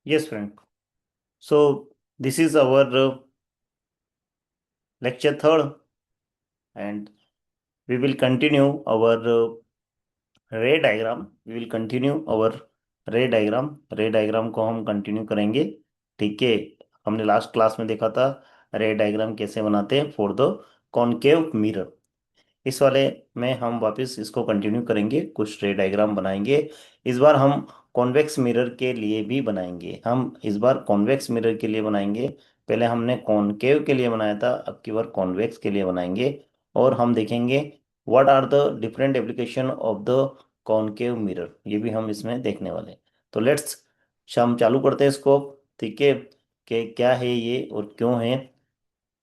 Yes, friend. So this is our lecture third, and we will continue our ray diagram. We will continue our ray diagram. रे diagram को हम continue करेंगे. ठीक है. हमने last class में देखा था रे डायग्राम कैसे बनाते हैं फॉर द कॉनकेव मिरर. इस वाले में हम वापस इसको कंटिन्यू करेंगे, कुछ रे डायग्राम बनाएंगे. इस बार हम कॉन्वेक्स मिरर के लिए भी बनाएंगे. हम इस बार कॉन्वेक्स मिरर के लिए बनाएंगे. पहले हमने कॉनकेव के लिए बनाया था, अब की बार कॉन्वेक्स के लिए बनाएंगे. और हम देखेंगे what are the different application of the concave mirror, ये भी हम इसमें देखने वाले हैं. तो लेट्स हम चालू करते हैं इसको. ठीक है. कि क्या है ये और क्यों है,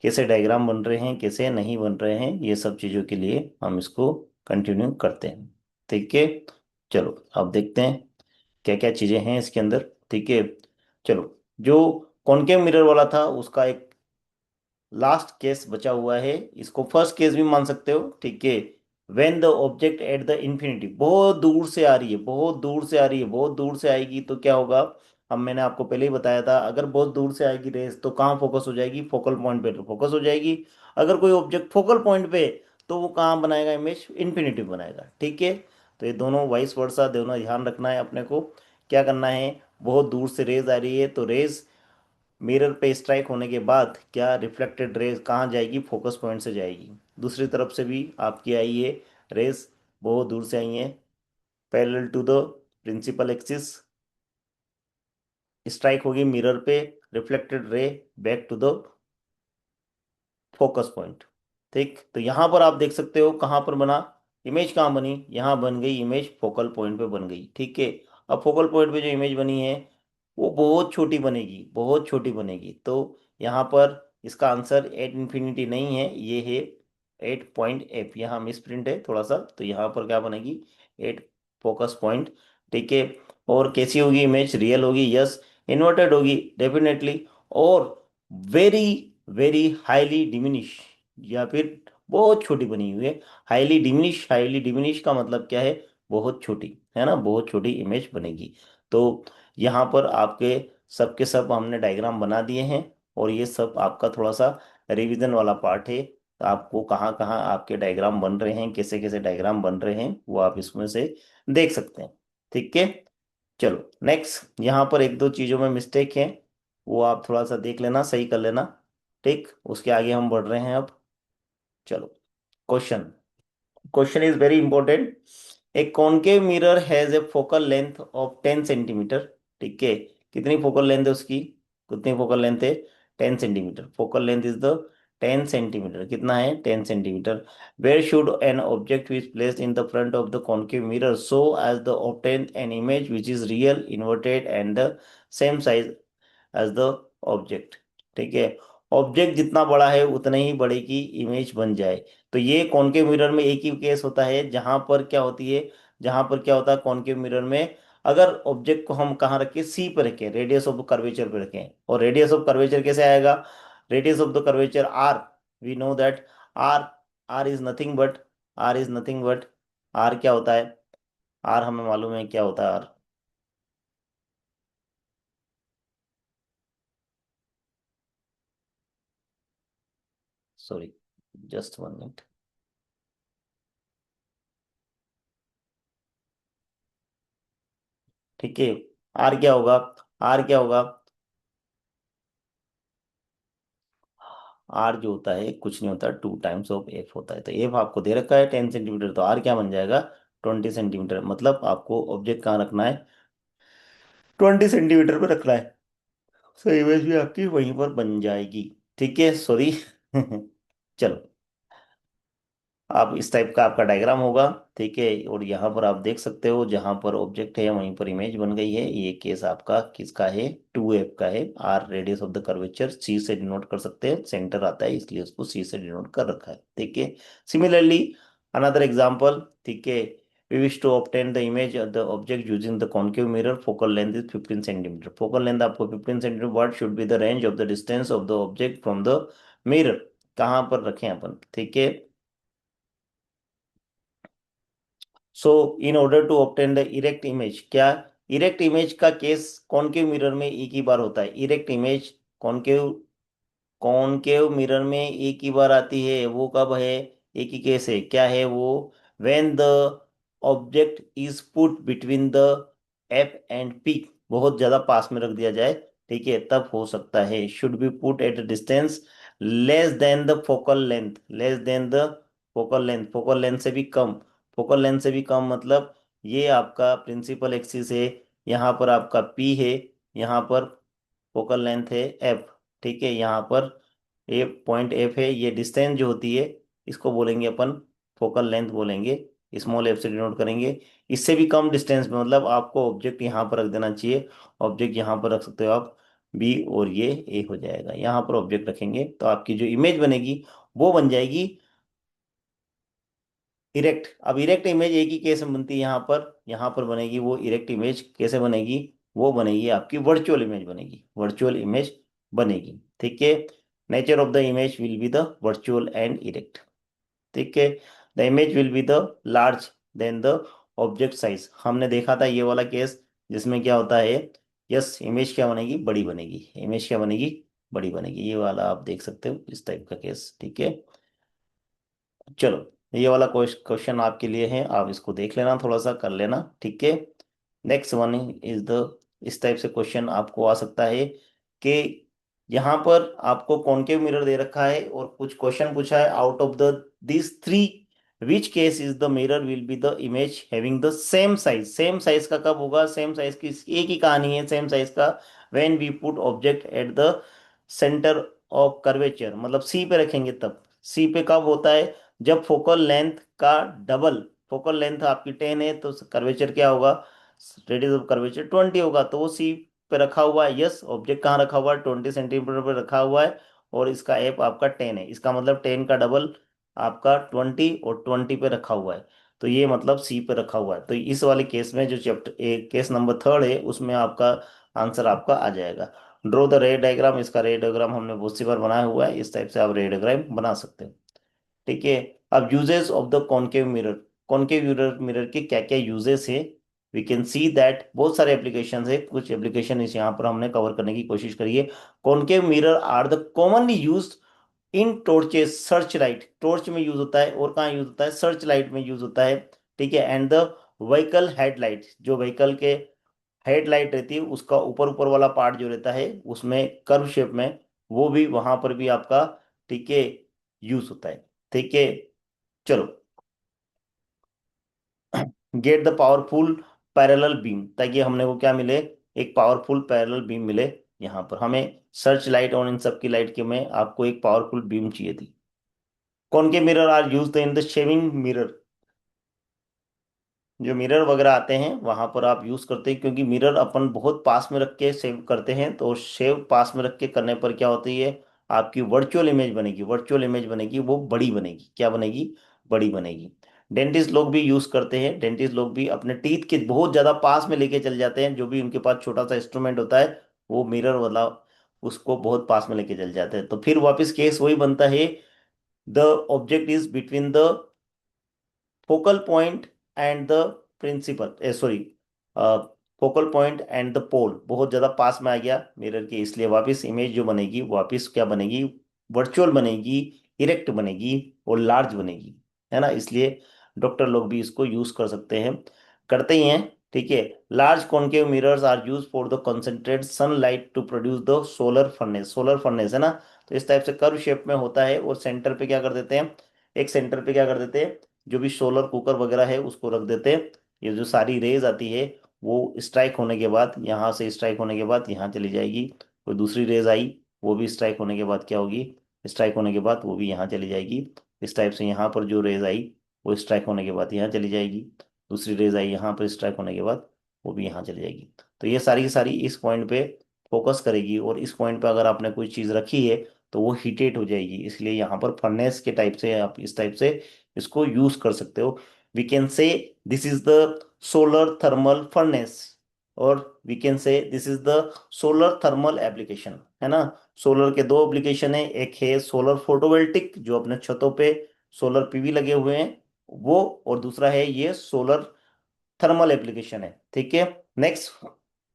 कैसे डायग्राम बन रहे हैं कैसे नहीं बन रहे हैं, ये सब चीज़ों के लिए हम इसको कंटिन्यू करते हैं. ठीक है. चलो अब देखते हैं क्या क्या चीज़ें हैं इसके अंदर. ठीक है. चलो, जो कॉनकेव मिरर वाला था उसका एक लास्ट केस बचा हुआ है. इसको फर्स्ट केस भी मान सकते हो. ठीक है. When the object at the infinity, बहुत दूर से आ रही है, बहुत दूर से आ रही है, बहुत दूर से आएगी तो क्या होगा. हम मैंने आपको पहले ही बताया था, अगर बहुत दूर से आएगी रेस तो कहाँ फोकस हो जाएगी, फोकल पॉइंट पे फोकस हो जाएगी. अगर कोई ऑब्जेक्ट फोकल पॉइंट पे, तो वो कहाँ बनाएगा इमेज, इन्फिनिटी बनाएगा. ठीक है. तो ये दोनों वाइस वर्सा, दोनों ध्यान रखना है अपने को. क्या करना है, बहुत दूर से रेज आ रही है तो रेज मिरर पे स्ट्राइक होने के बाद क्या रिफ्लेक्टेड रेज कहाँ जाएगी, फोकस पॉइंट से जाएगी. दूसरी तरफ से भी आपकी आई है रेज, बहुत दूर से आई है, parallel to the principal axis strike होगी मिरर पे, reflected ray back to the focus point. ठीक. तो यहाँ पर आप देख सकते हो कहाँ पर बना, इमेज कहाँ बनी, यहाँ बन गई इमेज, फोकल पॉइंट पे बन गई. ठीक है. अब फोकल पॉइंट पे जो इमेज बनी है वो बहुत छोटी बनेगी, बहुत छोटी बनेगी. तो यहाँ पर इसका आंसर एट इन्फिनिटी नहीं है, ये है एट पॉइंट एफ. यहाँ मिस प्रिंट है थोड़ा सा, तो यहाँ पर क्या बनेगी, एट फोकस पॉइंट. ठीक है. और कैसी होगी इमेज, रियल होगी, यस. इन्वर्टेड होगी डेफिनेटली. और वेरी वेरी हाईली डिमिनिश, या फिर बहुत छोटी बनी हुई है. हाईली डिमिनिश, हाईली डिमिनिश का मतलब क्या है, बहुत छोटी है ना, बहुत छोटी इमेज बनेगी. तो यहाँ पर आपके सब के सब हमने डायग्राम बना दिए हैं. और ये सब आपका थोड़ा सा रिवीजन वाला पार्ट है. तो आपको कहाँ कहाँ आपके डायग्राम बन रहे हैं, कैसे कैसे डायग्राम बन रहे हैं, वो आप इसमें से देख सकते हैं. ठीक है. चलो नेक्स्ट, यहाँ पर एक दो चीज़ों में मिस्टेक है, वो आप थोड़ा सा देख लेना, सही कर लेना. ठीक. उसके आगे हम बढ़ रहे हैं अब. चलो, question. Question is very important. A concave mirror has a focal length of 10 centimetre. ठीक है. कितनी फोकल लेंथ है उसकी, कितनी फोकल लेंथ है, 10 centimetre. Focal length is the 10 centimetre. कितना है, 10 centimetre. Where should an object which placed in the front of the concave mirror so as the obtain an image which is real, inverted and the same size as the object. ठीक है. Object जितना बड़ा है उतने ही बड़े की image बन जाए. तो ये कॉनकेव मिरर में एक ही केस होता है जहां पर क्या होती है, जहां पर क्या होता है कॉनकेव मिरर में, अगर ऑब्जेक्ट को हम कहाँ रखें, सी पर रखें, रेडियस ऑफ कर्वेचर पे रखें. और रेडियस ऑफ कर्वेचर कैसे आएगा, radius of the curvature R, we know that R, R is nothing but, R is nothing but, R क्या होता है, आर हमें मालूम है क्या होता है आर. Sorry, just 1 minute. ठीक है. आर क्या होगा, आर क्या होगा, आर जो होता है कुछ नहीं होता, 2 टाइम्स ऑफ एफ होता है. तो एफ आपको दे रखा है 10 सेंटीमीटर, तो आर क्या बन जाएगा, 20 सेंटीमीटर. मतलब आपको ऑब्जेक्ट कहाँ रखना है, 20 सेंटीमीटर पे रखना है. सो इमेज भी आपकी वहीं पर बन जाएगी. ठीक है. सॉरी. चलो, आप इस टाइप का आपका डायग्राम होगा. ठीक है. और यहाँ पर आप देख सकते हो जहाँ पर ऑब्जेक्ट है वहीं पर इमेज बन गई है. ये केस आपका किसका है, 2F का है. R radius of the curvature, C से डिनोट कर सकते हैं, सेंटर आता है इसलिए उसको सी से डिनोट कर रखा है. ठीक है. Similarly another example. ठीक है. we wish to obtain the image of the object using the concave mirror. Focal length is 15 centimeter. Focal length आपको 15 centimetre. what should be the range of the distance of the object from the mirror, कहाँ पर रखें अपन. ठीक है. So in order to obtain the erect image, क्या erect image का case concave mirror में एक ही बार होता है। Erect image concave concave mirror में एक ही बार आती है। वो कब है? एक ही केस है। क्या है वो? When the object is put between the F and P, बहुत ज्यादा पास में रख दिया जाए, ठीक है, तब हो सकता है। Should be put at a distance less than the focal length, less than the focal length, focal length से भी कम। फोकल लेंथ से भी कम मतलब ये आपका प्रिंसिपल एक्सिस है, यहाँ पर आपका पी है, यहाँ पर फोकल लेंथ है एफ, ठीक है, यहाँ पर ये पॉइंट एफ है। ये डिस्टेंस जो होती है इसको बोलेंगे अपन फोकल लेंथ बोलेंगे, स्मॉल एफ से डिनोट करेंगे। इससे भी कम डिस्टेंस में मतलब आपको ऑब्जेक्ट यहाँ पर रख देना चाहिए। ऑब्जेक्ट यहाँ पर रख सकते हो आप बी, और ये ए हो जाएगा। यहाँ पर ऑब्जेक्ट रखेंगे तो आपकी जो इमेज बनेगी वो बन जाएगी इरेक्ट। अब इरेक्ट इमेज एक ही केस में बनती है, यहाँ पर बनेगी वो इरेक्ट इमेज। कैसे बनेगी? वो बनेगी आपकी वर्चुअल इमेज बनेगी, वर्चुअल इमेज बनेगी, ठीक है। Nature of the image will be the virtual and erect, ठीक है। The image will be the large than the object size. हमने देखा था ये वाला केस जिसमें क्या होता है, यस, इमेज क्या बनेगी? बड़ी बनेगी। इमेज क्या बनेगी? बड़ी बनेगी। ये वाला आप देख सकते हो इस टाइप का केस, ठीक है। चलो, ये वाला क्वेश्चन आपके लिए है, आप इसको देख लेना, थोड़ा सा कर लेना, ठीक है। नेक्स्ट वन इज द, इस टाइप से क्वेश्चन आपको आ सकता है कि यहाँ पर आपको कॉनकेव मिरर दे रखा है और कुछ क्वेश्चन पूछा है, out of the this three which case is the mirror will be the image having the same size. Same size का कब होगा? सेम साइज की एक ही कहानी है सेम साइज का, when we put object at the centre of curvature, मतलब सी पे रखेंगे तब। सी पे कब होता है? जब फोकल लेंथ का डबल, फोकल लेंथ आपकी 10 है तो कर्वेचर क्या होगा? रेडियस ऑफ कर्वेचर 20 होगा, तो वो सी पे रखा हुआ है। यस, ऑब्जेक्ट कहाँ रखा हुआ है? 20 सेंटीमीटर पे रखा हुआ है, और इसका एप आपका 10 है, इसका मतलब 10 का डबल आपका 20, और 20 पे रखा हुआ है, तो ये मतलब सी पे रखा हुआ है। तो इस वाले केस में जो चैप्टर केस नंबर थर्ड है उसमें आपका आंसर आपका आ जाएगा। ड्रॉ द रे डायग्राम, इसका रे डायग्राम हमने बहुत सी बार बनाया हुआ है, इस टाइप से आप रे डायग्राम बना सकते हो, ठीक है। अब uses of the concave mirror, concave mirror mirror के क्या क्या यूजेस है? वी कैन सी दैट बहुत सारे एप्लीकेशन है, कुछ एप्लीकेशन इस यहाँ पर हमने कवर करने की कोशिश करी है। Concave mirror are the commonly use in torches, search light, torch में यूज होता है, और कहाँ यूज होता है? सर्च लाइट में यूज होता है, ठीक है। एंड द व्हीकल हेडलाइट, जो व्हीकल के हेडलाइट रहती है उसका ऊपर ऊपर वाला पार्ट जो रहता है उसमें कर्व शेप में, वो भी वहां पर भी आपका, ठीक है, यूज होता है, ठीक है। चलो, get the powerful parallel beam, ताकि हमने को क्या मिले? एक पावरफुल पैरेलल बीम मिले। यहाँ पर हमें सर्च लाइट और इन सब की लाइट के में आपको एक पावरफुल बीम चाहिए थी। कौन के mirror are use in the shaving mirror, जो मिरर वगैरह आते हैं वहां पर आप यूज करते हैं, क्योंकि मिरर अपन बहुत पास में रख के सेव करते हैं, तो सेव पास में रख के करने पर क्या होती है? आपकी वर्चुअल इमेज बनेगी, वर्चुअल इमेज बनेगी, वो बड़ी बनेगी। क्या बनेगी? बड़ी बनेगी। डेंटिस्ट लोग भी यूज करते हैं, डेंटिस्ट लोग भी अपने टीथ के बहुत ज्यादा पास में लेके चल जाते हैं, जो भी उनके पास छोटा सा इंस्ट्रूमेंट होता है वो मिरर वाला उसको बहुत पास में लेके चल जाते हैं, तो फिर वापस केस वही बनता है, the object is between the focal point and the principal, sorry, focal point and the pole, बहुत ज्यादा पास में आ गया मिरर के, इसलिए वापस इमेज जो बनेगी वापस क्या बनेगी? वर्चुअल बनेगी, इरेक्ट बनेगी, और लार्ज बनेगी, है ना। इसलिए डॉक्टर लोग भी इसको यूज कर सकते हैं, करते ही हैं, ठीक है। Large concave mirrors are use for the concentrate sunlight to produce the solar furnace, solar furnace है ना। तो इस टाइप से कर्व शेप में होता है, और सेंटर पे क्या कर देते हैं? एक सेंटर पे क्या कर देते हैं? जो भी सोलर कुकर वगैरह है उसको रख देते हैं। ये जो सारी रेज आती है वो स्ट्राइक होने के बाद, यहाँ से स्ट्राइक होने के बाद यहाँ चली जाएगी। कोई दूसरी रेज आई, वो भी स्ट्राइक होने के बाद क्या होगी? स्ट्राइक होने के बाद वो भी यहाँ चली जाएगी। इस टाइप से यहाँ पर जो रेज आई वो स्ट्राइक होने के बाद यहाँ चली जाएगी। दूसरी रेज आई यहाँ पर स्ट्राइक होने के बाद वो भी यहाँ चली जाएगी। तो ये सारी की सारी इस पॉइंट पे फोकस करेगी, और इस पॉइंट पे अगर आपने कोई चीज़ रखी है तो वो हीटेड हो जाएगी, इसलिए यहाँ पर फर्नेस के टाइप से आप इस टाइप से इसको यूज कर सकते हो। We can say this is the solar thermal furnace, और we can say this is the solar thermal application, है ना। सोलर के दो एप्लीकेशन है, एक है सोलर फोटोवोल्टिक जो अपने छतों पे सोलर पीवी लगे हुए हैं वो, और दूसरा है ये सोलर थर्मल एप्लीकेशन है, ठीक है। Next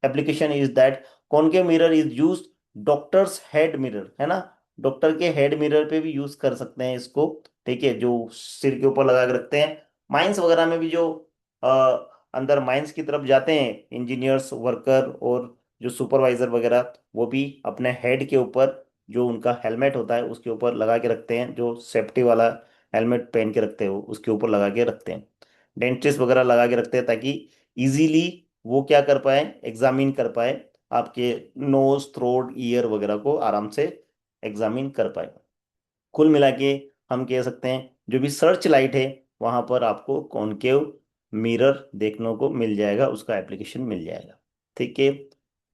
application is that concave mirror is use doctors head mirror, है ना, डॉक्टर के हेड मिरर पे भी यूज कर सकते हैं इसको, ठीक है, जो सिर के ऊपर लगा के रखते हैं। माइंस वगैरह में भी जो अ, अंदर माइंस की तरफ जाते हैं इंजीनियर्स वर्कर और जो सुपरवाइजर वगैरह, वो भी अपने हेड के ऊपर जो उनका हेलमेट होता है उसके ऊपर लगा के रखते हैं, जो सेफ्टी वाला हेलमेट पहन के रखते हैं वो उसके ऊपर लगा के रखते हैं। डेंटिस्ट वगैरह लगा के रखते हैं ताकि इजीली वो क्या कर पाए, एग्जामिन कर पाए आपके नोज थ्रोट ईयर वगैरह को आराम से एग्जामिन कर पाए। कुल मिला के हम कह सकते हैं जो भी सर्च लाइट है वहां पर आपको कॉनकेव मिरर देखने को मिल जाएगा, उसका एप्लीकेशन मिल जाएगा, ठीक है।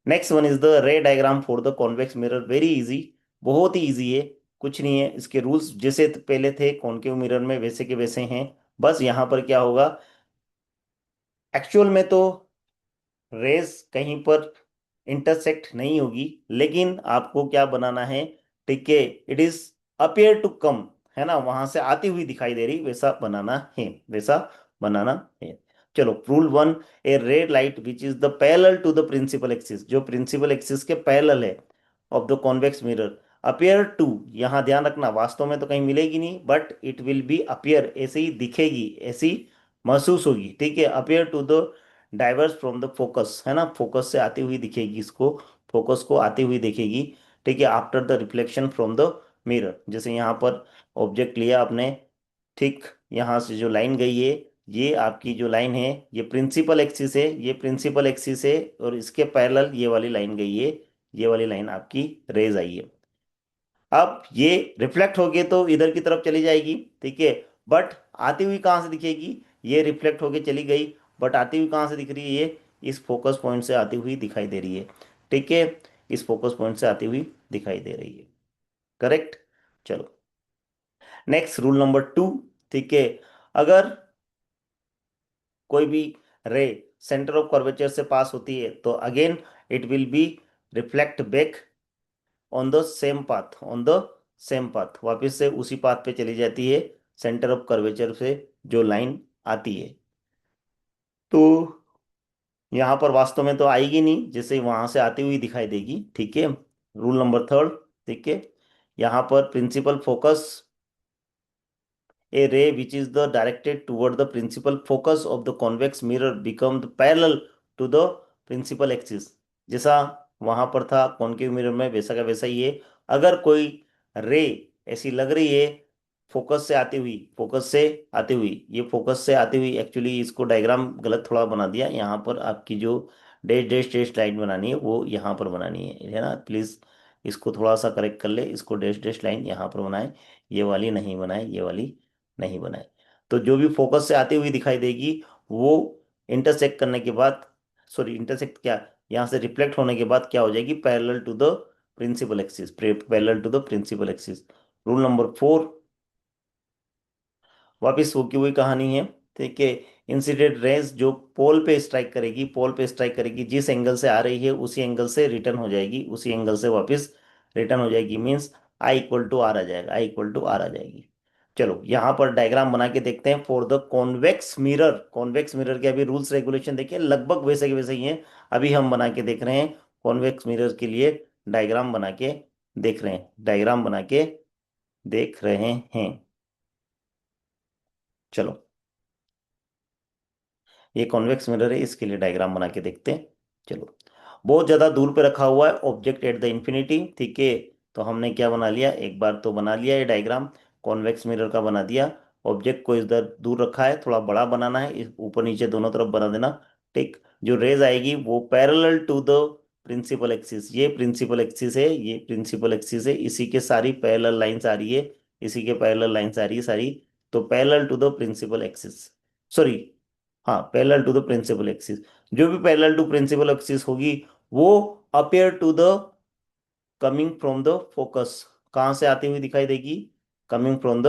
Next one is the ray diagram for the convex mirror, very easy, बहुत ही इजी है, कुछ नहीं है, इसके रूल्स जैसे पहले थे कॉनकेव मिरर में वैसे के वैसे हैं। बस यहाँ पर क्या होगा, एक्चुअल में तो रेस कहीं पर इंटरसेक्ट नहीं होगी, लेकिन आपको क्या बनाना है, ठीक है, it is appear to come, है ना, वहां से आती हुई दिखाई दे रही, वैसा बनाना है, वैसा बनाना है। चलो rule one, a red light which is the parallel to the principal axis, जो प्रिंसिपल एक्सिस के पैरेलल है of the convex mirror, appear to, यहाँ ध्यान रखना वास्तव में तो कहीं मिलेगी नहीं, but it will be appear, ऐसे ही दिखेगी, ऐसी महसूस होगी, ठीक है, appear to the diverge from the focus, है ना, फोकस से आती हुई दिखेगी इसको, फोकस को आती हुई दिखेगी, ठीक है, after the reflection from the mirror, जैसे यहाँ पर ऑब्जेक्ट लिया आपने, ठीक, यहाँ से जो लाइन गई है, ये आपकी जो लाइन है ये प्रिंसिपल एक्सिस है, ये प्रिंसिपल एक्सिस है, और इसके पैरेलल ये वाली लाइन गई है, ये वाली लाइन आपकी रेज आई है। अब ये रिफ्लेक्ट होके तो इधर की तरफ चली जाएगी, ठीक है, बट आती हुई कहाँ से दिखेगी, ये रिफ्लेक्ट होके चली गई, बट आती हुई कहाँ से दिख रही है, ये इस फोकस पॉइंट से आती हुई दिखाई दे रही है, ठीक है, इस फोकस पॉइंट से आती हुई दिखाई दे रही है, करेक्ट। चलो नेक्स्ट रूल नंबर टू, ठीक है, अगर कोई भी रे सेंटर ऑफ कर्वेचर से पास होती है तो again it will be reflect back on the same path, on the same path, वापस से उसी पाथ पे चली जाती है सेंटर ऑफ कर्वेचर से जो लाइन आती है। तो यहाँ पर वास्तव में तो आएगी नहीं, जैसे वहां से आती हुई दिखाई देगी, ठीक है। रूल नंबर थर्ड, ठीक है, यहाँ पर principal focus, a ray which is the directed toward the principal focus of the convex mirror become the parallel to the principal axis, जैसा वहां पर था कॉनकेव मिरर में वैसा का वैसा ही है। अगर कोई रे ऐसी लग रही है फोकस से आती हुई, फोकस से आती हुई, ये फोकस से आती हुई, एक्चुअली इसको डायग्राम गलत थोड़ा बना दिया, यहाँ पर आपकी जो डैश डैश डैश लाइन बनानी है वो यहाँ पर बनानी है ना, प्लीज इसको थोड़ा सा करेक्ट कर ले, इसको डैश डैश लाइन यहाँ पर बनाए, ये वाली नहीं बनाए, ये वाली नहीं बनाए। तो जो भी फोकस से आती हुई दिखाई देगी वो इंटरसेक्ट करने के बाद, सॉरी इंटरसेक्ट क्या, यहाँ से रिफ्लेक्ट होने के बाद क्या हो जाएगी, parallel to the principal axis, parallel to the principal axis. Rule number four, वापिस वो की वही कहानी है, ठीक है, इंसिडेंट रेज जो पोल पे स्ट्राइक करेगी, पोल पे स्ट्राइक करेगी, जिस एंगल से आ रही है उसी एंगल से रिटर्न हो जाएगी, उसी एंगल से वापस रिटर्न हो जाएगी, means I equal to R आ जाएगा, आई इक्वल टू आर आ जाएगी। चलो यहाँ पर डायग्राम बना के देखते हैं for the convex mirror, convex mirror के अभी रूल्स रेगुलेशन देखिए लगभग वैसे के वैसे ही हैं, अभी हम बना के देख रहे हैं कॉन्वेक्स मिरर के लिए, डायग्राम बना के देख रहे हैं, डायग्राम बना के देख रहे हैं। चलो ये कॉन्वेक्स मिरर है, इसके लिए डायग्राम बना के देखते हैं। चलो बहुत ज़्यादा दूर पे रखा हुआ है ऑब्जेक्ट एट द इन्फिनिटी, ठीक है, तो हमने क्या बना लिया, एक बार तो बना लिया ये डायग्राम, कॉन्वेक्स मिरर का बना दिया, ऑब्जेक्ट को इधर दूर रखा है, थोड़ा बड़ा बनाना है, इस ऊपर नीचे दोनों तरफ बना देना, ठीक, जो रेज आएगी वो parallel to the principal axis, ये प्रिंसिपल एक्सिस है, ये प्रिंसिपल एक्सिस है, इसी के सारी पैरेलल लाइंस आ रही है, इसी के पैरेलल लाइंस आ रही है सारी, तो parallel to the principal axis, sorry, हाँ parallel to the principal axis, जो भी पैरेलल टू प्रिंसिपल एक्सिस होगी वो appear to the coming from the focus, कहाँ से आती हुई दिखाई देगी, कमिंग फ्रॉम द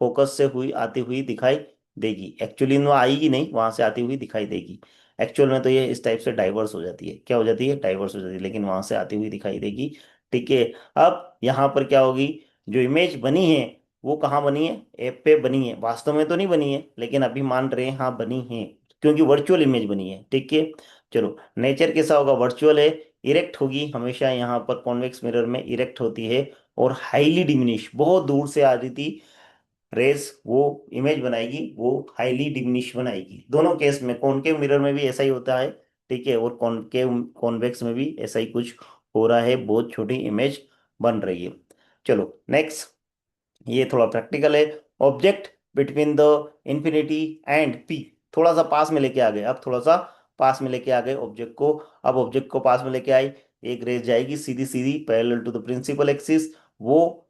फोकस से हुई आती हुई दिखाई देगी, एक्चुअली में आएगी नहीं, वहां से आती हुई दिखाई देगी, एक्चुअल में तो ये इस टाइप से डाइवर्स हो जाती है, क्या हो जाती है, डाइवर्स हो जाती है, लेकिन वहां से आती हुई दिखाई देगी, ठीक है। अब यहाँ पर क्या होगी, जो इमेज बनी है वो कहाँ बनी है, ऐप पे बनी है, वास्तव में तो नहीं बनी है लेकिन अभी मान रहे हैं हाँ बनी है, क्योंकि वर्चुअल इमेज बनी है, ठीक है। चलो, नेचर कैसा होगा, वर्चुअल है, इरेक्ट होगी, हमेशा यहाँ पर कॉन्वेक्स मिरर में इरेक्ट होती है, और हाईली डिमिनिश, बहुत दूर से आ रही थी रेस, वो इमेज बनाएगी, वो हाईली डिमिनिश बनाएगी। दोनों केस में, कॉनकेव मिरर में भी ऐसा ही होता है, ठीक है, और कॉनकेव कॉन्वेक्स में भी ऐसा ही कुछ हो रहा है, बहुत छोटी इमेज बन रही है। चलो नेक्स्ट, ये थोड़ा प्रैक्टिकल है। Object between the infinity and P, थोड़ा सा पास में लेके आ गए, अब थोड़ा सा पास में लेके आ गए ऑब्जेक्ट को। अब ऑब्जेक्ट को पास में लेके आए, एक रेस जाएगी सीधी सीधी parallel to the principal axis, वो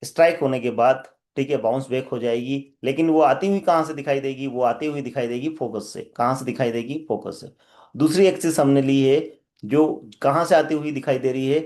स्ट्राइक होने के बाद, ठीक है, बाउंस बैक हो जाएगी। लेकिन वो आती हुई कहाँ से दिखाई देगी, वो आती हुई दिखाई देगी फोकस से। कहाँ से दिखाई देगी, फोकस से। दूसरी एक्सिस हमने ली है, जो कहाँ से आती हुई दिखाई दे रही है,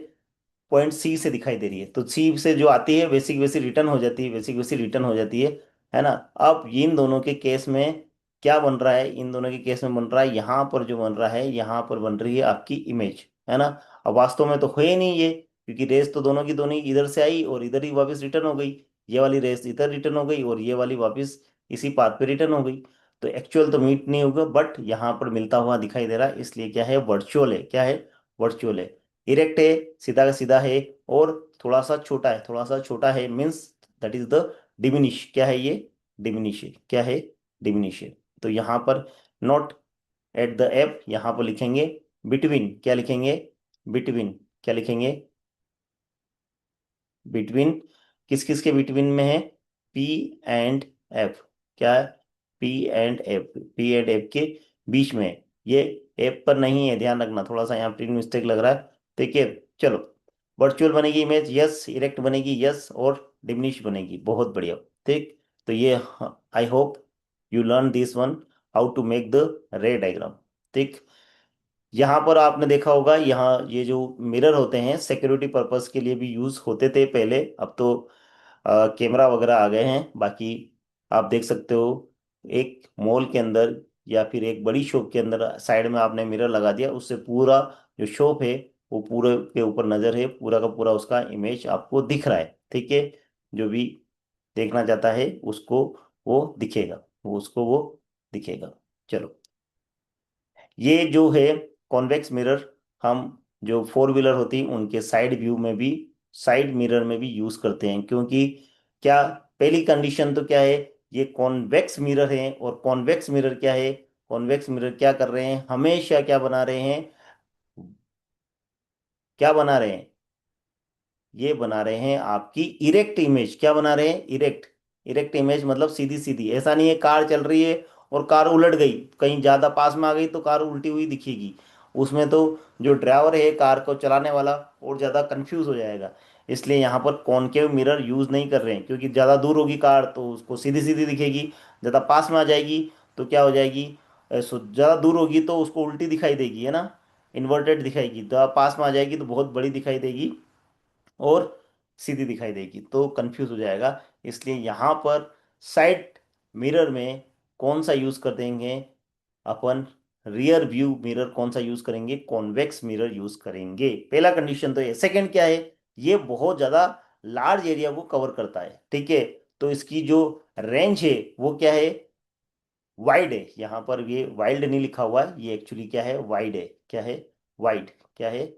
पॉइंट सी से दिखाई दे रही है। तो सी से जो आती है बेसिक वैसी रिटर्न हो जाती है, बेसिक वैसी रिटर्न हो जाती है ना। अब इन दोनों के केस में क्या बन रहा है, इन दोनों के केस में बन रहा है, यहाँ पर जो बन रहा है, यहाँ पर बन रही है आपकी इमेज, है ना। अब वास्तव में तो है ही नहीं ये, क्योंकि रेस तो दोनों की दोनों ही इधर से आई और इधर ही वापस रिटर्न हो गई। ये वाली रेस इधर रिटर्न हो गई और ये वाली वापस इसी पाथ पे रिटर्न हो गई। तो एक्चुअल तो मीट नहीं होगा, बट यहाँ पर मिलता हुआ दिखाई दे रहा है, इसलिए क्या है, वर्चुअल है। क्या है, वर्चुअल है। इरेक्ट है, सीधा का सीधा है, और थोड़ा सा छोटा है, थोड़ा सा छोटा है, means that is the diminish. क्या है ये, डिमिनिश है। क्या है, डिमिनिश है। तो यहाँ पर नॉट एट द एप, यहाँ पर लिखेंगे बिटवीन। क्या लिखेंगे, बिटवीन। क्या लिखेंगे, बिटवीन। किस किस के बिटवीन में है, पी एंड एफ। क्या है, P and F, P and F के बीच में है। ये एफ पर नहीं है, ध्यान रखना, थोड़ा सा यहाँ प्रिंट मिस्टेक लग रहा है। ठीक है, चलो। वर्चुअल बनेगी इमेज, यस। इरेक्ट बनेगी, यस। और डिमिनिश बनेगी, बहुत बढ़िया। ठीक, तो ये, I hope you learn this one, how to make the ray diagram. ठीक, यहाँ पर आपने देखा होगा, यहाँ ये जो मिरर होते हैं सिक्योरिटी पर्पस के लिए भी यूज होते थे पहले, अब तो कैमरा वगैरह आ गए हैं। बाकी आप देख सकते हो, एक मॉल के अंदर या फिर एक बड़ी शॉप के अंदर साइड में आपने मिरर लगा दिया, उससे पूरा जो शॉप है वो पूरे के ऊपर नजर है, पूरा का पूरा उसका इमेज आपको दिख रहा है। ठीक है, जो भी देखना चाहता है उसको वो दिखेगा, वो उसको वो दिखेगा। चलो, ये जो है कॉन्वेक्स मिरर, हम जो फोर व्हीलर होती है उनके साइड व्यू में भी, साइड मिरर में भी यूज करते हैं। क्योंकि क्या, पहली कंडीशन तो क्या है, ये कॉन्वेक्स मिरर है, और कॉन्वेक्स मिरर क्या है, कॉन्वेक्स मिरर क्या कर रहे हैं, हमेशा क्या बना रहे हैं, क्या बना रहे हैं, ये बना रहे हैं आपकी इरेक्ट इमेज। क्या बना रहे हैं, इरेक्ट। इरेक्ट इमेज मतलब सीधी सीधी। ऐसा नहीं है कार चल रही है और कार उलट गई, कहीं ज्यादा पास में आ गई तो कार उल्टी हुई दिखेगी, उसमें तो जो ड्राइवर है कार को चलाने वाला और ज्यादा कंफ्यूज हो जाएगा। इसलिए यहाँ पर कॉनकेव मिरर यूज नहीं कर रहे हैं, क्योंकि ज्यादा दूर होगी कार तो उसको सीधी सीधी दिखेगी, ज्यादा पास में आ जाएगी तो क्या हो जाएगी, ज्यादा दूर होगी तो उसको उल्टी दिखाई देगी, है ना, इन्वर्टेड दिखाएगी। तो पास में आ जाएगी तो बहुत बड़ी दिखाई देगी और सीधी दिखाई देगी, तो कंफ्यूज हो जाएगा। इसलिए यहाँ पर साइड मिरर में कौन सा यूज कर देंगे अपन, रियर व्यू मिरर कौन सा यूज करेंगे, कॉन्वेक्स मिरर यूज करेंगे। पहला कंडीशन तो ये। सेकंड क्या है, ये बहुत ज्यादा लार्ज एरिया को कवर करता है, ठीक है। तो इसकी जो रेंज है वो क्या है, वाइड है। यहाँ पर ये वाइल्ड नहीं लिखा हुआ है, ये एक्चुअली क्या है, वाइड है। क्या है, वाइड। क्या है,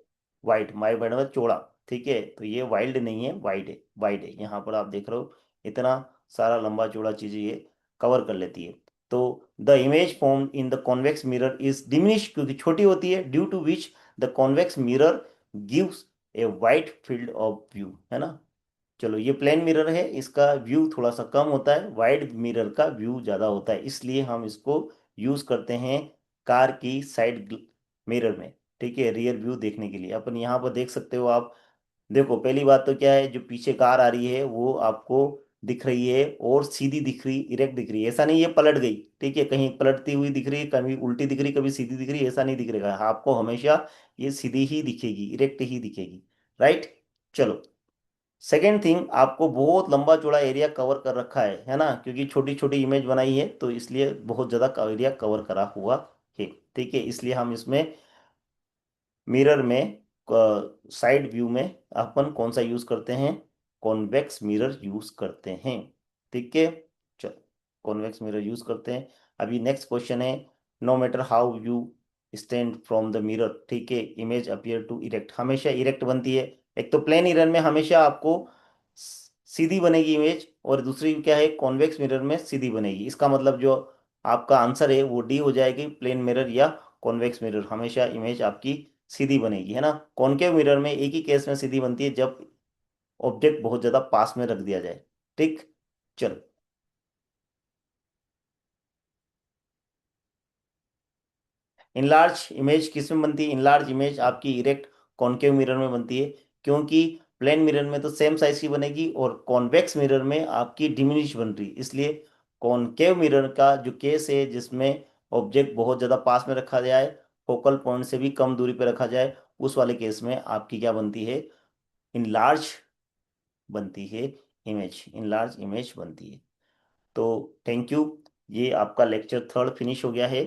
वाइड, माई वर्ड में चौड़ा। ठीक है, तो ये वाइल्ड नहीं है, वाइड है, वाइड है। यहाँ पर आप देख रहे हो इतना सारा लंबा चौड़ा चीज ये कवर कर लेती है। तो the image form in the convex mirror is diminish, क्योंकि छोटी होती है, due to which the convex mirror gives a wide field of view, है ना। चलो, ये प्लेन मिरर है, इसका व्यू थोड़ा सा कम होता है, वाइड मिरर का व्यू ज़्यादा होता है, इसलिए हम इसको यूज़ करते हैं कार की साइड मिरर में। ठीक है, रियर व्यू देखने के लिए अपन यहाँ पर देख सकते हो आप। देखो, पहली बात तो क्या है, जो पीछे कार आ रही है वो आपको दिख रही है और सीधी दिख रही, इरेक्ट दिख रही है। ऐसा नहीं ये पलट गई, ठीक है, कहीं पलटती हुई दिख रही है, कभी उल्टी दिख रही, कभी सीधी दिख रही, ऐसा नहीं दिख रहेगा आपको, हमेशा ये सीधी ही दिखेगी, इरेक्ट ही दिखेगी। राइट, चलो। सेकेंड थिंग, आपको बहुत लंबा चौड़ा एरिया कवर कर रखा है ना, क्योंकि छोटी छोटी इमेज बनाई है तो इसलिए बहुत ज़्यादा एरिया कवर करा हुआ है। ठीक है, इसलिए हम इसमें मिरर में, साइड व्यू में अपन कौन सा यूज़ करते हैं, कॉन्वेक्स मिरर यूज़ करते हैं। ठीक है, चलो, कॉन्वेक्स मिरर यूज़ करते हैं। अभी नेक्स्ट क्वेश्चन है, no matter how you stand from the mirror, ठीक है, इमेज अपियर टू इरेक्ट, हमेशा इरेक्ट बनती है। एक तो प्लेन मिरर में हमेशा आपको सीधी बनेगी इमेज, और दूसरी क्या है, कॉन्वेक्स मिरर में सीधी बनेगी। इसका मतलब जो आपका आंसर है वो डी हो जाएगी, प्लेन मिरर या कॉन्वेक्स मिरर, हमेशा इमेज आपकी सीधी बनेगी, है ना। कॉनकेव मिरर में एक ही केस में सीधी बनती है, जब ऑब्जेक्ट बहुत ज्यादा पास में रख दिया जाए। ठीक, चलो। इनलार्ज इमेज किस में बनती है? इनलार्ज इमेज आपकी इरेक्ट कॉनकेव मिरर में बनती है, क्योंकि प्लेन मिरर में तो सेम साइज की बनेगी, और कॉन्वेक्स मिरर में आपकी डिमिनिश बन रही, इसलिए कॉनकेव मिरर का जो केस है जिसमें ऑब्जेक्ट बहुत ज़्यादा पास में रखा जाए, फोकल पॉइंट से भी कम दूरी पर रखा जाए, उस वाले केस में आपकी क्या बनती है, इनलार्ज बनती है इमेज, इनलार्ज इमेज बनती है। तो थैंक यू, ये आपका लेक्चर थर्ड फिनिश हो गया है।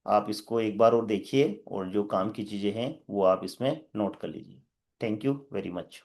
आप इसको एक बार और देखिए, और जो काम की चीज़ें हैं वो आप इसमें नोट कर लीजिए। Thank you very much.